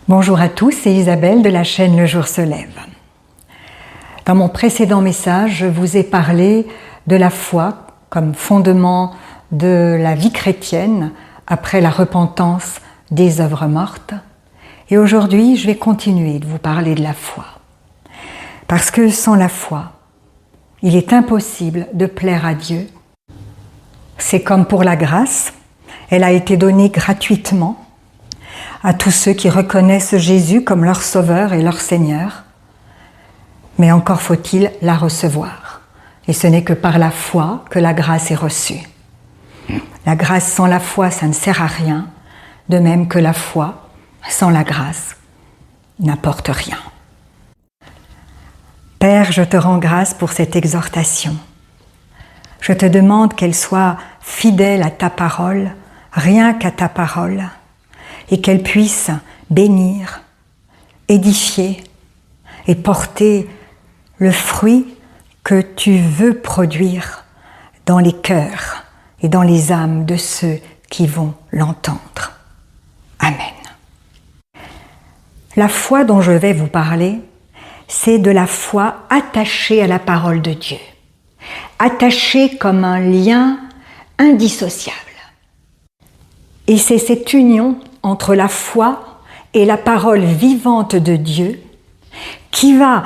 Bonjour à tous, c'est Isabelle de la chaîne Le Jour se lève. Dans mon précédent message, je vous ai parlé de la foi comme fondement de la vie chrétienne après la repentance des œuvres mortes. Et aujourd'hui, je vais continuer de vous parler de la foi. Parce que sans la foi, il est impossible de plaire à Dieu. C'est comme pour la grâce, elle a été donnée gratuitement à tous ceux qui reconnaissent Jésus comme leur Sauveur et leur Seigneur. Mais encore faut-il la recevoir. Et ce n'est que par la foi que la grâce est reçue. La grâce sans la foi, ça ne sert à rien, de même que la foi sans la grâce n'apporte rien. Père, je te rends grâce pour cette exhortation. Je te demande qu'elle soit fidèle à ta parole, rien qu'à ta parole, et qu'elle puisse bénir, édifier et porter le fruit que tu veux produire dans les cœurs et dans les âmes de ceux qui vont l'entendre. Amen. La foi dont je vais vous parler, c'est de la foi attachée à la parole de Dieu, attachée comme un lien indissociable. Et c'est cette union entre la foi et la parole vivante de Dieu qui va,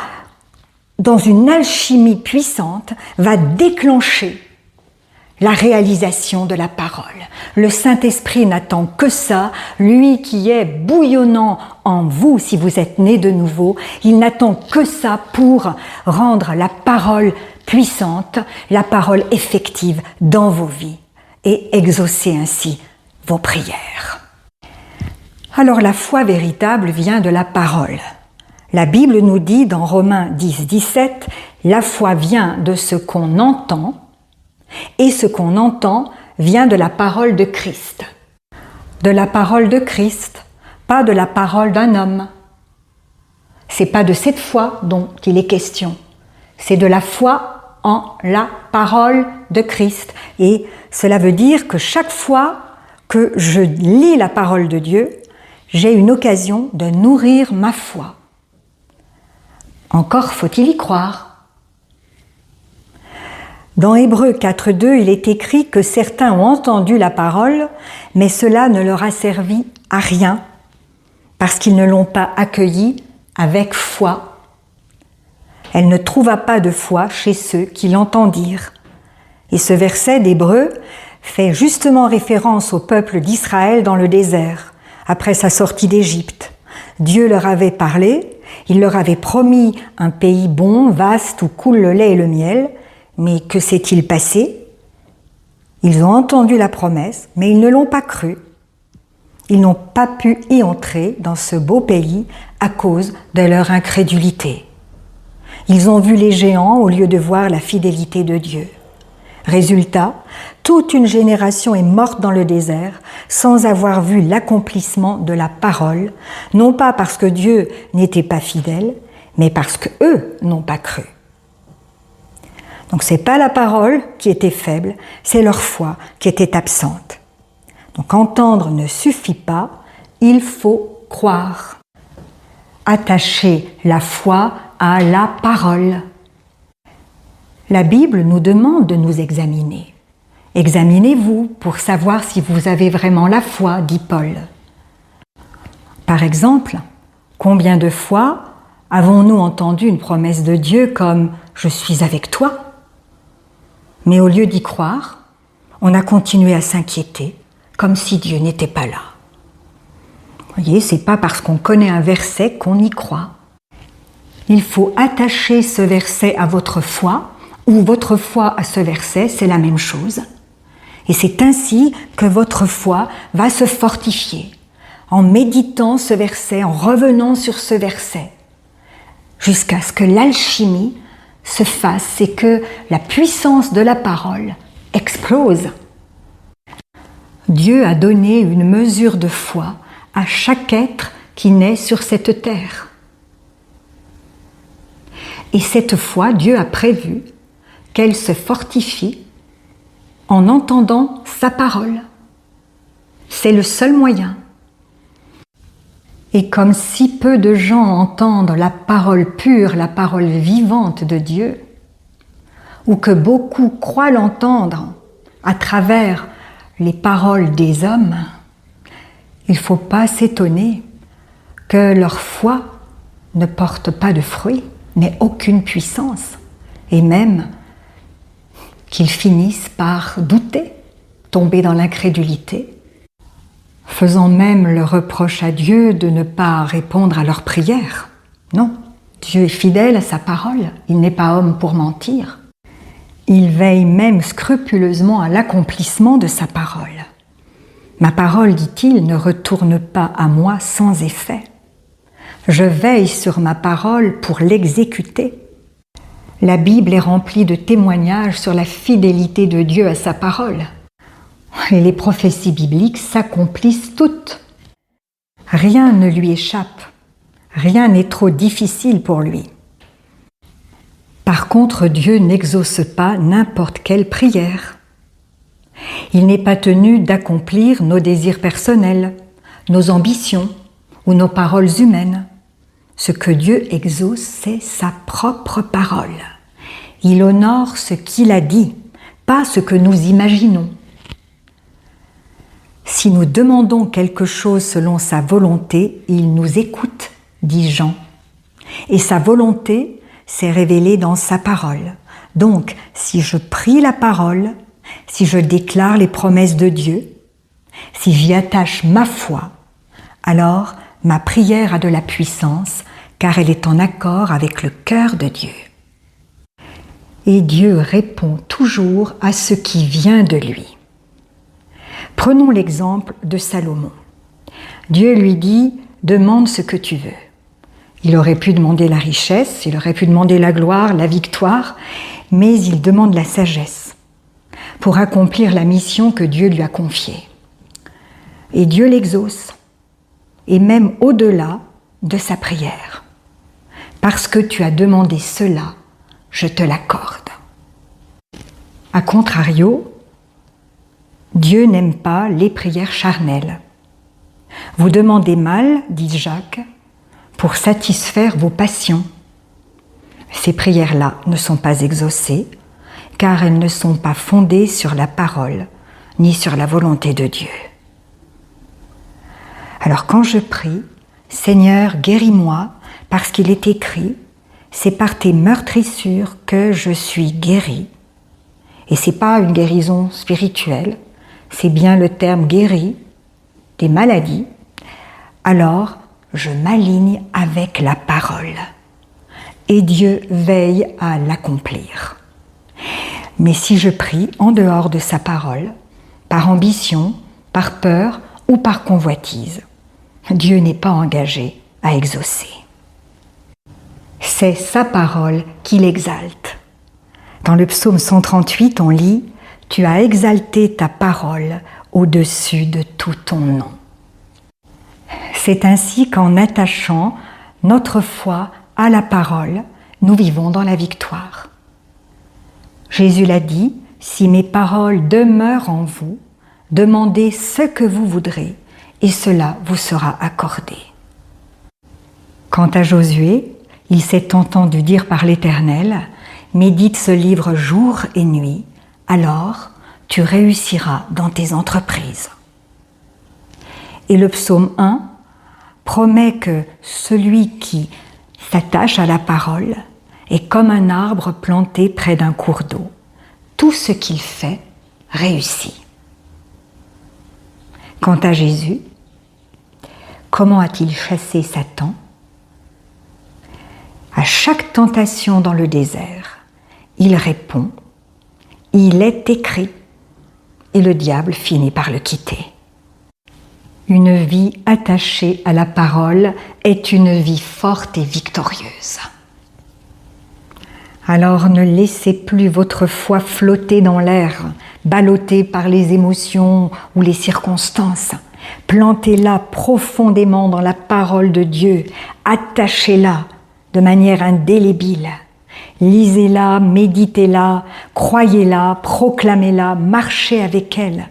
dans une alchimie puissante, va déclencher la réalisation de la parole. Le Saint-Esprit n'attend que ça, lui qui est bouillonnant en vous si vous êtes nés de nouveau, il n'attend que ça pour rendre la parole puissante, la parole effective dans vos vies et exaucer ainsi vos prières. Alors la foi véritable vient de la parole. La Bible nous dit dans Romains 10, 17, la foi vient de ce qu'on entend, et ce qu'on entend vient de la parole de Christ. De la parole de Christ, pas de la parole d'un homme. C'est pas de cette foi dont il est question. C'est de la foi en la parole de Christ. Et cela veut dire que chaque fois que je lis la parole de Dieu, j'ai une occasion de nourrir ma foi. Encore faut-il y croire. Dans Hébreux 4.2, il est écrit que certains ont entendu la parole, mais cela ne leur a servi à rien, parce qu'ils ne l'ont pas accueillie avec foi. Elle ne trouva pas de foi chez ceux qui l'entendirent. Et ce verset d'Hébreux fait justement référence au peuple d'Israël dans le désert, après sa sortie d'Égypte. Dieu leur avait parlé, il leur avait promis un pays bon, vaste, où coule le lait et le miel, mais que s'est-il passé? Ils ont entendu la promesse, mais ils ne l'ont pas cru. Ils n'ont pas pu y entrer dans ce beau pays à cause de leur incrédulité. Ils ont vu les géants au lieu de voir la fidélité de Dieu. Résultat, toute une génération est morte dans le désert sans avoir vu l'accomplissement de la parole, non pas parce que Dieu n'était pas fidèle, mais parce qu'eux n'ont pas cru. Donc c'est pas la parole qui était faible, c'est leur foi qui était absente. Donc entendre ne suffit pas, il faut croire. Attacher la foi à la parole. La Bible nous demande de nous examiner. Examinez-vous pour savoir si vous avez vraiment la foi, dit Paul. Par exemple, combien de fois avons-nous entendu une promesse de Dieu comme « Je suis avec toi » mais au lieu d'y croire, on a continué à s'inquiéter, comme si Dieu n'était pas là. Vous voyez, c'est pas parce qu'on connaît un verset qu'on y croit. Il faut attacher ce verset à votre foi, ou votre foi à ce verset, c'est la même chose. Et c'est ainsi que votre foi va se fortifier, en méditant ce verset, en revenant sur ce verset, jusqu'à ce que l'alchimie se fasse et que la puissance de la parole explose. Dieu a donné une mesure de foi à chaque être qui naît sur cette terre. Et cette foi, Dieu a prévu qu'elle se fortifie en entendant sa parole. C'est le seul moyen. Et comme si peu de gens entendent la parole pure, la parole vivante de Dieu, ou que beaucoup croient l'entendre à travers les paroles des hommes, il ne faut pas s'étonner que leur foi ne porte pas de fruits, n'ait aucune puissance, et même qu'ils finissent par douter, tomber dans l'incrédulité, faisant même le reproche à Dieu de ne pas répondre à leurs prières. Non, Dieu est fidèle à sa parole, il n'est pas homme pour mentir. Il veille même scrupuleusement à l'accomplissement de sa parole. Ma parole, dit-il, ne retourne pas à moi sans effet. Je veille sur ma parole pour l'exécuter. La Bible est remplie de témoignages sur la fidélité de Dieu à sa parole. Et les prophéties bibliques s'accomplissent toutes. Rien ne lui échappe. Rien n'est trop difficile pour lui. Par contre, Dieu n'exauce pas n'importe quelle prière. Il n'est pas tenu d'accomplir nos désirs personnels, nos ambitions ou nos paroles humaines. Ce que Dieu exauce, c'est sa propre parole. Il honore ce qu'il a dit, pas ce que nous imaginons. Si nous demandons quelque chose selon sa volonté, il nous écoute, dit Jean. Et sa volonté s'est révélée dans sa parole. Donc, si je prie la parole, si je déclare les promesses de Dieu, si j'y attache ma foi, alors ma prière a de la puissance, car elle est en accord avec le cœur de Dieu. Et Dieu répond toujours à ce qui vient de lui. Prenons l'exemple de Salomon. Dieu lui dit « Demande ce que tu veux ». Il aurait pu demander la richesse, il aurait pu demander la gloire, la victoire, mais il demande la sagesse pour accomplir la mission que Dieu lui a confiée. Et Dieu l'exauce, et même au-delà de sa prière. Parce que tu as demandé cela, je te l'accorde. A contrario, Dieu n'aime pas les prières charnelles. Vous demandez mal, dit Jacques, pour satisfaire vos passions. Ces prières-là ne sont pas exaucées, car elles ne sont pas fondées sur la parole, ni sur la volonté de Dieu. Alors quand je prie, Seigneur, guéris-moi, parce qu'il est écrit, c'est par tes meurtrissures que je suis guéri. Et c'est pas une guérison spirituelle, c'est bien le terme guéri des maladies. Alors, je m'aligne avec la parole. Et Dieu veille à l'accomplir. Mais si je prie en dehors de sa parole, par ambition, par peur ou par convoitise, Dieu n'est pas engagé à exaucer. C'est sa parole qui l'exalte. Dans le psaume 138, on lit « Tu as exalté ta parole au-dessus de tout ton nom ». C'est ainsi qu'en attachant notre foi à la parole, nous vivons dans la victoire. Jésus l'a dit, « Si mes paroles demeurent en vous, demandez ce que vous voudrez, et cela vous sera accordé. » Quant à Josué, il s'est entendu dire par l'Éternel, « Médite ce livre jour et nuit, alors tu réussiras dans tes entreprises. » Et le psaume 1 promet que celui qui s'attache à la parole est comme un arbre planté près d'un cours d'eau. Tout ce qu'il fait réussit. Quant à Jésus, comment a-t-il chassé Satan ? À chaque tentation dans le désert, il répond « Il est écrit » et le diable finit par le quitter. Une vie attachée à la parole est une vie forte et victorieuse. Alors ne laissez plus votre foi flotter dans l'air, ballottée par les émotions ou les circonstances. Plantez-la profondément dans la parole de Dieu, attachez-la de manière indélébile. Lisez-la, méditez-la, croyez-la, proclamez-la, marchez avec elle.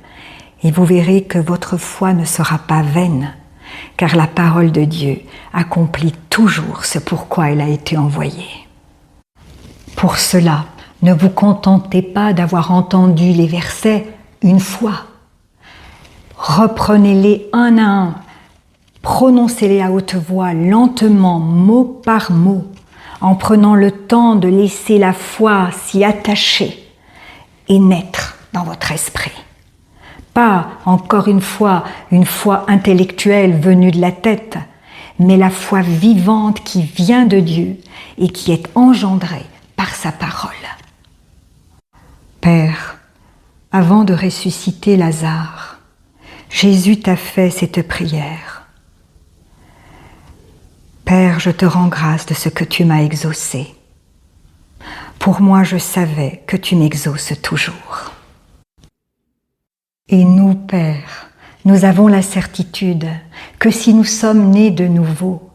Et vous verrez que votre foi ne sera pas vaine, car la parole de Dieu accomplit toujours ce pourquoi elle a été envoyée. Pour cela, ne vous contentez pas d'avoir entendu les versets une fois. Reprenez-les un à un, prononcez-les à haute voix, lentement, mot par mot, en prenant le temps de laisser la foi s'y attacher et naître dans votre esprit. Pas, encore une foi intellectuelle venue de la tête, mais la foi vivante qui vient de Dieu et qui est engendrée par sa parole. Père, avant de ressusciter Lazare, Jésus t'a fait cette prière. Père, je te rends grâce de ce que tu m'as exaucé. Pour moi, je savais que tu m'exauces toujours. Et nous, Père, nous avons la certitude que si nous sommes nés de nouveau,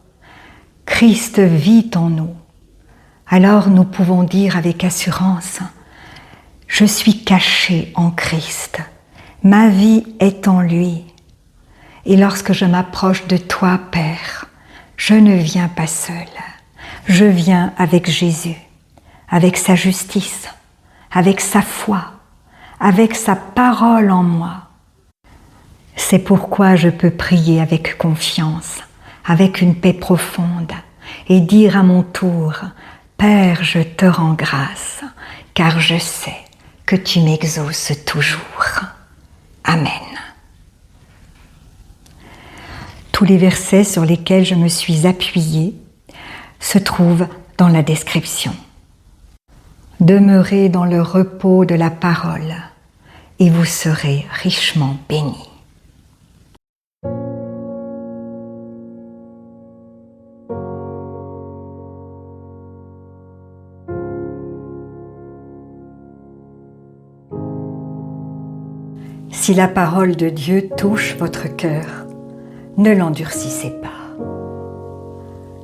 Christ vit en nous. Alors nous pouvons dire avec assurance, « Je suis caché en Christ, ma vie est en lui. Et lorsque je m'approche de toi, Père, je ne viens pas seul, je viens avec Jésus, avec sa justice, avec sa foi, avec sa parole en moi. C'est pourquoi je peux prier avec confiance, avec une paix profonde, et dire à mon tour, « Père, je te rends grâce, car je sais que tu m'exauces toujours. » Amen. Tous les versets sur lesquels je me suis appuyée se trouvent dans la description. Demeurez dans le repos de la parole et vous serez richement bénis. Si la parole de Dieu touche votre cœur, ne l'endurcissez pas.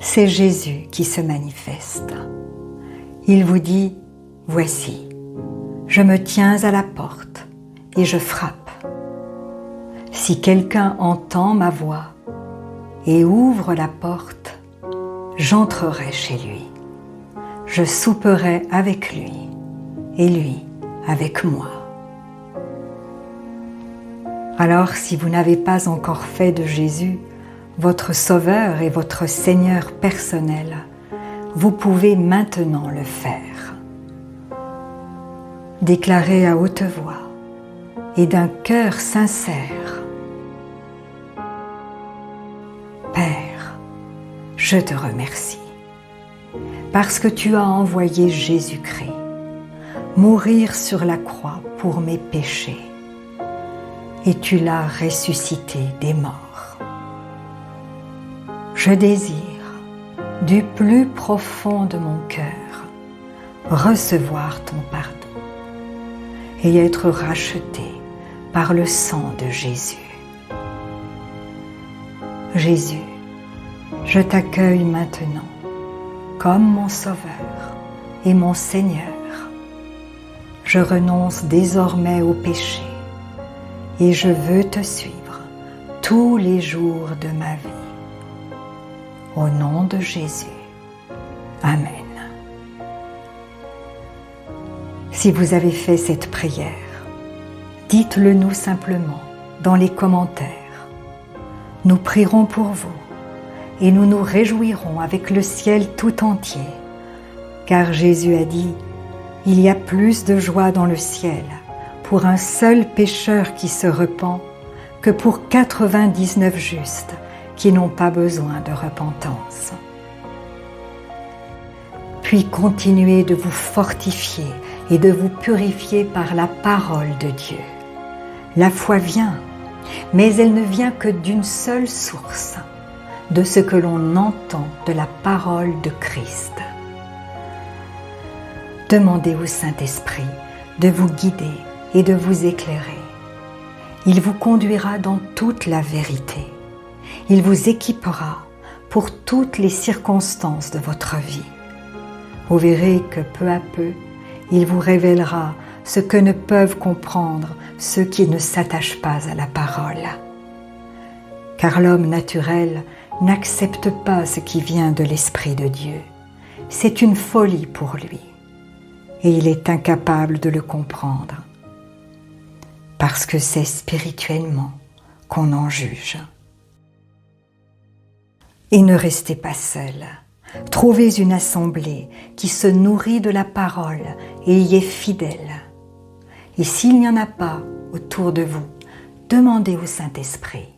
C'est Jésus qui se manifeste. Il vous dit, « Voici, je me tiens à la porte et je frappe. Si quelqu'un entend ma voix et ouvre la porte, j'entrerai chez lui. Je souperai avec lui et lui avec moi. » Alors, si vous n'avez pas encore fait de Jésus votre Sauveur et votre Seigneur personnel, vous pouvez maintenant le faire. Déclarez à haute voix et d'un cœur sincère, « Père, je te remercie parce que tu as envoyé Jésus-Christ mourir sur la croix pour mes péchés. Et tu l'as ressuscité des morts. Je désire, du plus profond de mon cœur, recevoir ton pardon et être racheté par le sang de Jésus. Jésus, je t'accueille maintenant comme mon Sauveur et mon Seigneur. Je renonce désormais au péché et je veux te suivre tous les jours de ma vie. Au nom de Jésus. Amen. Si vous avez fait cette prière, dites-le nous simplement dans les commentaires. Nous prierons pour vous et nous nous réjouirons avec le ciel tout entier, car Jésus a dit, « Il y a plus de joie dans le ciel pour un seul pécheur qui se repent que pour 99 justes qui n'ont pas besoin de repentance. » Puis continuez de vous fortifier et de vous purifier par la parole de Dieu. La foi vient, mais elle ne vient que d'une seule source, de ce que l'on entend de la parole de Christ. Demandez au Saint-Esprit de vous guider et de vous éclairer. Il vous conduira dans toute la vérité. Il vous équipera pour toutes les circonstances de votre vie. Vous verrez que peu à peu, il vous révélera ce que ne peuvent comprendre ceux qui ne s'attachent pas à la parole. car l'homme naturel n'accepte pas ce qui vient de l'Esprit de Dieu. C'est une folie pour lui, et il est incapable de le comprendre, parce que c'est spirituellement qu'on en juge. Et ne restez pas seul. Trouvez une assemblée qui se nourrit de la parole et y est fidèle. Et s'il n'y en a pas autour de vous, demandez au Saint-Esprit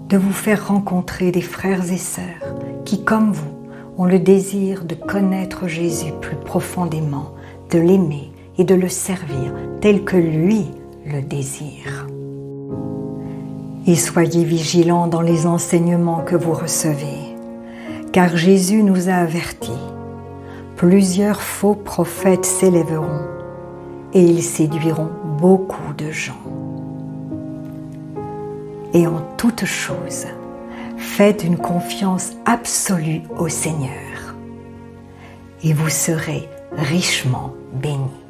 de vous faire rencontrer des frères et sœurs qui, comme vous, ont le désir de connaître Jésus plus profondément, de l'aimer et de le servir tel que lui le désire. Et soyez vigilants dans les enseignements que vous recevez, car Jésus nous a avertis. Plusieurs faux prophètes s'élèveront et ils séduiront beaucoup de gens. Et en toute chose, faites une confiance absolue au Seigneur et vous serez richement bénis.